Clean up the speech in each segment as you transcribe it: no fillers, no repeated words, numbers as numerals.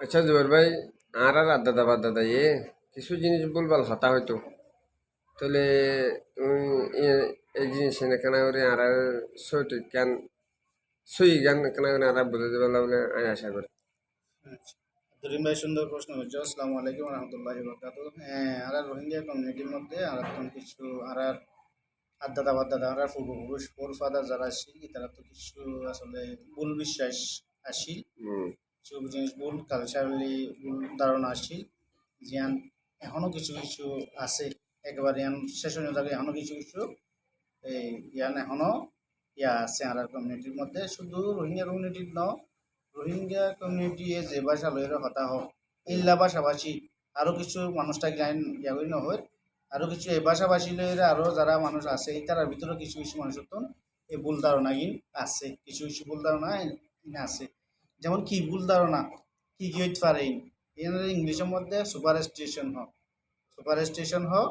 আচ্ছা জুয়ার ভাই, আর আড্ডা বাদ দাদা কিছু জিনিস বলবাল হতা হয়তো তাহলে এই জিনিস কেনা করে আর সইটি জ্ঞান সই জ্ঞান কেনা করে আর বুঝে দেবে বলে আমি আশা করি। আচ্ছা। তরিম ভাই সুন্দর প্রশ্ন করছো। আসসালামু আলাইকুম রহমতুল্লাহি বরকাতুহু। হ্যাঁ, আর রোহিঙ্গা কমিউনিটির মধ্যে আর কিছু আর আদাদা বাদাদা আর পূর্বপুরুষ ফোর ফাদার যারা আসিল তারা তো কিছু আসলে ভুল বিশ্বাস আসিল, হুম। কিছু জিনিস ভুল কালচারালি ভুল ধারণা আসিল, জিয়ান এখনো কিছু কিছু আছে। একেবারে ইয়ান শেষ হয়ে যাবে, এখনো কিছু কিছু এই ইয়ান এখনো আছে আর কমিউনিটির মধ্যে। শুধু রোহিঙ্গা কমিউনিটির ন, রোহিঙ্গা কমিউনিটি যে ভাষা লইয়ের কথা হোক ইল্লা ভাষাভাষী আরও কিছু মানুষটাকে লাইন ইয়া করি নহয়, আরও কিছু এই ভাষাভাষী লইয়ের আরও যারা মানুষ আছে তার ভিতরে কিছু কিছু মানুষের তো এই ভুল ধারণা আছে, কিছু কিছু ভুল ধারণা আছে। যেমন কি ভুল ধারণা, কি কি হইতে পারে ইংলিশের মধ্যে সুপার স্টেশন হোক, সুপার স্টেশন হোক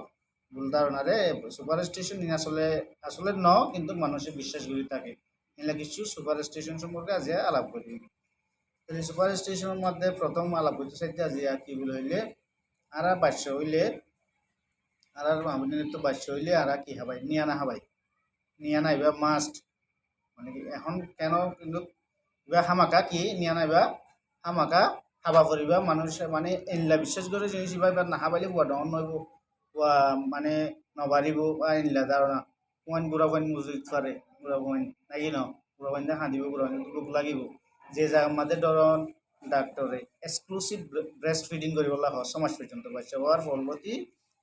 ভুল ধারণা রে। সুপার স্টেশন আসলে আসলে ন, কিন্তু মানুষের বিশ্বাস করে থাকে এগুলা কিছু সুপার স্টেশন সম্পর্কে আজ আলাপ করি। তাহলে সুপার স্টেশনের মধ্যে প্রথম আলাপ করতে চাইতে আজ কি বলে হইলে আর বাস্য হইলে আর মামুনের তো বাস্য হইলে আর কি হাবাই নিয়ানা হাবাই, নিয়ানা এবার মাস্ট মানে কি এখন কেন কিন্তু এবার হামাকা কি নিয়ানা এবার হামাকা হাবা করিবা মানুষ মানে এনলা বিশ্বাস করে জিনিস এবার না হাবাইলে বুয়া ডন নইব, বুয়া মানে নবারিব বা এনলা ধারণা কোন বুড়া বইন মজুদ করে, বুড়া বইন নাকি ন বুড়া বইন হাঁদিব, বুড়া বইন রোগ লাগিব যে যা আমাদের ধরন ডাক্তরে এক্সক্লুসিভ ব্রেস্ট ফিডিং করি বলা হয় 6 মাস পর্যন্ত বাচ্চা হওয়ার ফলবতী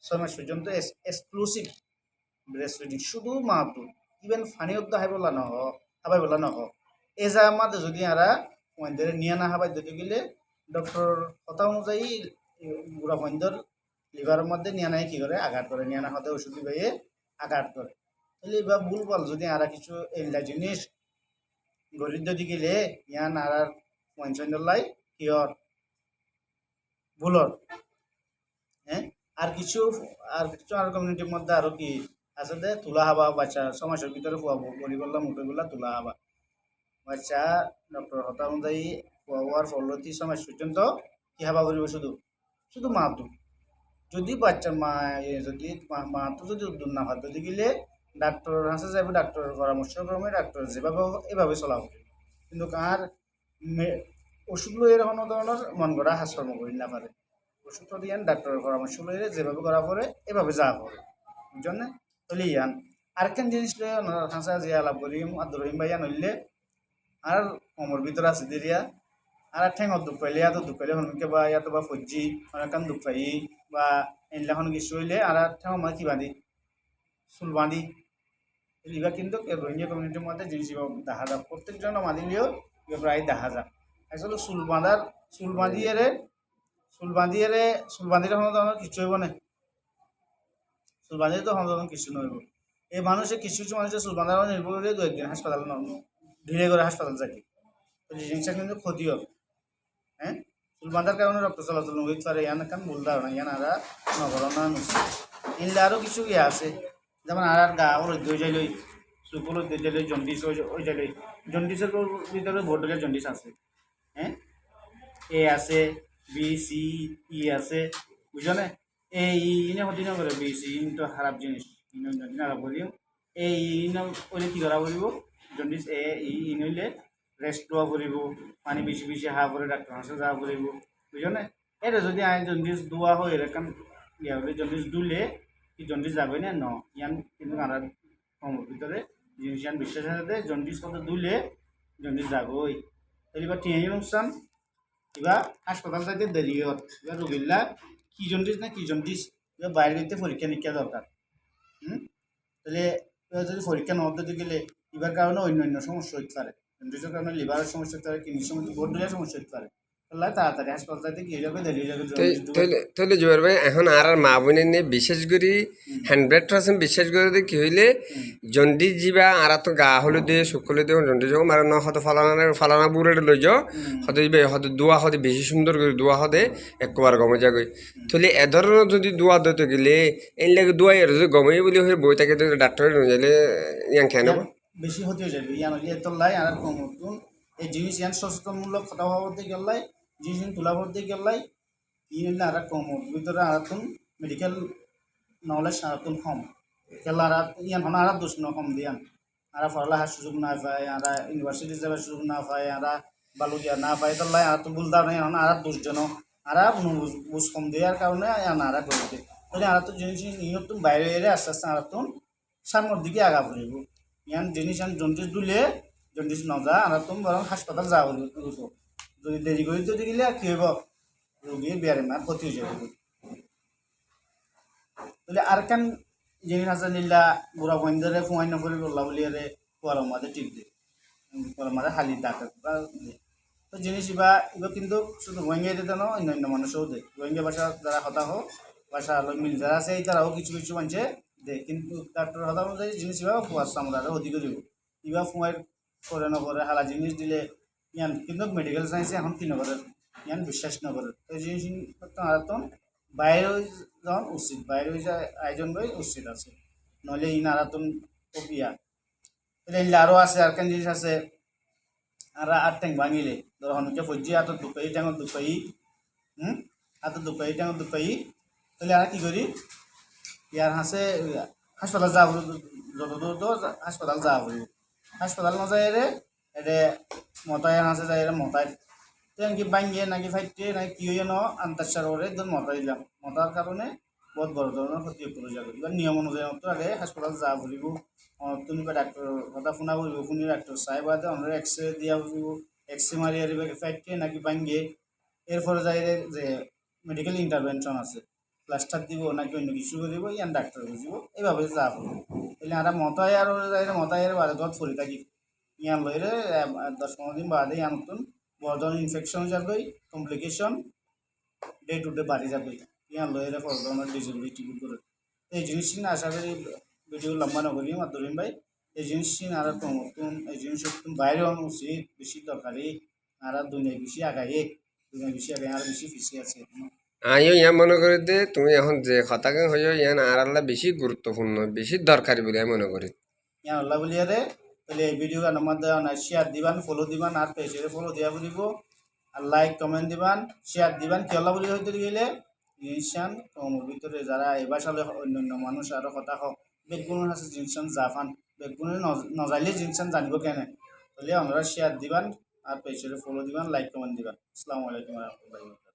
6 মাস পর্যন্ত এক্সক্লুসিভ ব্রেস্ট ফিডিং শুধু মাতুন, ইভেন ফানি অব্দ হাই বলা নহ হাবাই বলা নহ। এ যা আমাদের যদি আরা মহিন্দের নিয়ে না হাবাই দিতে গেলে ডক্টর কথা অনুযায়ী বুড়া মহিন্দর লিভারের মধ্যে নিয়ে নাই কি করে আঘাত করে, নিয়ে না হতে ওষুধ দিবে আঘাত করে। তাহলে এবার ভুল বল যদি আরা কিছু এলা জিনিস গরিব যদি গেলে ইয়ান আর পঞ্চন্দ্রলাই কিয়র ভুলর। হ্যাঁ, আর কিছু কমিউনিটির মধ্যে আরো কি আছে যে তুলা হাবা বাচ্চা সমাজের ভিতরে খুয়াবো পরিবার মুখেগুলা তুলা হাবা বাচ্চা ডক্টর হতা অনুযায়ী খুয়াবার ফলতি সমাজ পর্যন্ত কি হাবা করিব শুধু শুধু মাহাতো। যদি বাচ্চা মা যদি মাহাতো যদি উদ্যোগ না হয় যদি গেলে ডাক্তার হাসে যাবে, ডাক্তারের পরামর্শ ক্রমে ডাক্তার যেভাবে এভাবে চলা হবে। কিন্তু কার ওষুধ লইয়ে কোনো ধরনের মন গড়া হাস্যকর্ম করি না পারে, ওষুধ দিয়ান ডাক্তারের পরামর্শ লইলে যেভাবে করা পরে এভাবে যা পড়ে বুঝছেন না। তাহলে ইয়ান আরেকখান জিনিস লইয়া হাসা যে আলাপ করি আব্দুর রহিম ভাইয়া নইলে আর কোমর ভিতরে আছে দেরিয়া আর ঠেঙত দুঃখ পাইলে এত দুঃখ পাইলে হনুকে বা ইয়াতো বা ফজ্জি অনেকখান দুঃখ পাই বা এনলাখন কিছু হইলে আর ঠেঙ মানে কি বাঁধি চুল বাঁধি এবার কিন্তু রোহিঙ্গা কমিউনিটির মধ্যে জিনিস দেখা যায় প্রত্যেকজন মাদিলেও প্রায় দেখা যায়। আসলে চুল বাঁধিয়ে রে চুল বাঁধিলে কোনো ধরনের কিছু হইব না, চুল বাঁধিলে তো কোনো ধরনের কিছু নইব। এই মানুষের কিছু কিছু মানুষের চুল বাঁধার নির্ভর করে দু একদিন হাসপাতাল ধীরে করে হাসপাতাল যাকে তো জিনিসটা কিন্তু ক্ষতি হবে। হ্যাঁ, চুল বাঁধার কারণে রক্ত চলাচল হইতে পারে, ইয়ান কারণ ভুল ধারণা ইয়ান আরা নগরণা নুসি ইনলে আরও কিছু ইয়ে আছে। যেমন আর গা ওর হয়ে যাইল চুপুর হয়ে যাইল জন্ডিস হয়ে যাইল, জন্ডিসের ভিতরে ভোটলের জন্ডিস আছে। হ্যাঁ, এ আছে বি সি ই আছে বুঝছো না। এই ইনে ক্ষতি নকরে, বি সি ইন তো খারাপ জিনিস খারাপ করিও। এই ইন ওইলে কি করা করিব জন্ডিস এ ইন হইলে রেস্ট লওয়া করিব, পানি বেশি বেশি হা করে ডাক্তার হাসে যাওয়া করিব বুঝছো না। এটা যদি আই জন্ডিস দোয়া হয় এরকম ইয়া হলে জন্ডিস দুলে কি জন্ডিস যাবে না ন ইয়ান কিন্তু আর কমর ভিতরে জিনিস ইয়ান বিশ্বাস আছে জন্ডিস কত দুলে জন্ডিস যাবই। তাহলে এবার টিয়াই অনুষ্ঠান এবার হাসপাতাল যাইতে দেরি হত, এবার রোগীরা কি জন্ডিস না কি জন্ডিস এবার বাইরে গেতে পরীক্ষা নিরীক্ষা দরকার। তাহলে এবার যদি পরীক্ষা না হতে গেলে এবার কারণে অন্য অন্য সমস্যা হতে পারে, জন্ডিসের কারণে লিভারের সমস্যা হতে পারে, কিডনির সমস্যা বোর্ড সমস্যা হতে পারে। তাহলে তাড়াতাড়ি হাসপাতাল যাইতে কি যাবে দেরি হয়ে যাবে। তাহলে জুয়ার ভাই এখন আর মা বোনের নিয়ে বিশেষ করে 100% বিশেষ করে কি হইলে জন্ডিস যাবা আর তো গা হলুদ দিয়ে শুকলে দিয়ে জন্ডিস যাবো মানে ন হয়তো ফালানা বুড়ে লই যাও হয়তো হয়তো দোয়া হতে বেশি সুন্দর করে দোয়া হতে একবার গমে যাগই। তাহলে এ ধরনের যদি দোয়া দিতে গেলে এই লাগে দোয়াই আর যদি গমে বলে হয়ে বই থাকে ডাক্তারের নিয়ে যাইলে ইয়ান খেয়ে নেব বেশি ক্ষতি হয়ে যাবে। ইয়ান হলে তোর লাই আর কম এই জিনিস ইয়ান সচেতনমূলক কথা ভাবতে গেলাই জিনিস তোলা পড়তে গেলাই ইন আর কম ভিতরে আর মেডিকেল নলেজ আর কম খেলা আর ইয়ান হন আর দোষ ন কম দিয়ান আর পড়ালেখার সুযোগ না পায় আর ইউনিভার্সিটি যাবার সুযোগ না পায় আর বালুকিয়া না পায় তাহলে আর তো বুলদার নেই হন আর দোষজন আর বুঝ কম দেওয়ার কারণে আর করতে তাহলে আর তো জিনিস নিয়ত বাইরে এলে আস্তে আস্তে আর তো সামনের দিকে আগা পড়িব ইয়ান জিনিস জন্ডিস দুলে জন্ডিস নজা আর তো বরং হাসপাতাল যাওয়া যদি দেরি করে যদি গেলে কি হইব রোগীর বেড়েমার ক্ষতি হয়ে যাবে তাহলে আর কেন জিনিস আছে নীলা বুড়া বন্ধরে ফুয়াই নকরি বললা বলি আরে গরম মাঝে টিপ দে গরম মাঝে হালি ডাকে তো জিনিস এবার কিন্তু শুধু রোহিঙ্গা দিতে না অন্য মানুষও দেয় রোহিঙ্গা ভাষা যারা হতা হোক ভাষা মিল যারা আছে এই তারাও কিছু কিছু মানুষে দেয় কিন্তু ডাক্তার হতা অনুযায়ী জিনিস এবার ফুয়াচ্ছে আমরা আরও অধিক দিব এবার ফুয়াই করে নকরে হালা জিনিস দিলে ইয়ান কিন্তু মেডিকেল সায়েন্সে এখন কি নকরে ইয়ান বিশ্বাস নকরে তো জিনিস আর তো বাইরে যাওয়া উচিত বাইরে যায় আয়োজন করে উচিত আছে নইলে ই নারাতন কপিয়া তাহলে আরও আছে আর কেন জিনিস আছে আর ট্যাঙ্ক ভাঙিলে ধর হনুকে ফজি হাতত দুপাই ট্যাঙ্গত দুপাই হাতত দুপাই ট্যাঙ্গত দুপাই তাহলে আর কি করি ইয়ার হাসে হাসপাতাল যা যত দূর তো হাসপাতাল যা বলি হাসপাতাল না যায় রে এটা মতায় হাসে যায় রে মতায় কি ভাঙিয়ে নাকি ফাইটে নাকি কি হইয়া ন আন্তাসার করে একদম মতা দিলাম মতার কারণে বহুত বড় ধরনের ক্ষতি পড়ে যাবে এবার নিয়ম অনুযায়ী মতো আগে হাসপাতাল যা বলিব তুমি ডাক্তার কথা শুনা বলিব শুনি ডাক্তার সাহেব আছে আমরা এক্সরে দিয়া বলিব এক্সরে মারি আরিবে ফাইটে নাকি ভাঙিয়ে এরপরে যাই যে মেডিকেল ইন্টারভেনশন আছে প্লাস্টার দিব নাকি অন্য কিছু দিব ইয়ান ডাক্তার বুঝিব এইভাবে যা বলব তাহলে আমরা মতায় আর মতায়ের বারে দত ফুরি থাকি ইয়ান লইরে 10-15 দিন বাদে ইয়ান নতুন বড় ধরনের ইনফেকশন যাবে কমপ্লিকেশন ডে টু ডে বাড়ি যাবে ইয়ান লইরে বড় ধরনের ডিসেবিলিটি করে এই জিনিস না আশা করি ভিডিও লম্বা না করি মাদুরিন ভাই এই জিনিস আর নতুন এই জিনিস বাইরে উচিত বেশি দরকারি আর দুনিয়া বেশি আগাই আর বেশি ফিসি আছে আমিও ইয়া মনে করি যে তুমি এখন যে কথাকে হইও ইয়ান আর আল্লাহ বেশি গুরুত্বপূর্ণ বেশি দরকারি বলে আমি মনে করি ইয়ান আল্লাহ বলিয়ারে তাহলে এই ভিডিও গান মধ্যে শেয়ার দিবান ফলো দিবান আর পেজে ফলো দিয়া বলিব আর লাইক কমেন্ট দিবান শেয়ার দিবান কি আল্লাহ বলি হইতে গেলে জিনিসান কমর ভিতরে যারা এই ভাষালে অন্যান্য মানুষ আরও কথা হোক বেগুনের আছে জিনিসান জাফান বেগুনের নজাইলে জিনিসান জানিব কেন তাহলে আমরা শেয়ার দিবান আর পেজে ফলো দিবান লাইক কমেন্ট দিবান আসসালামু আলাইকুম রহমতুল্লাহ।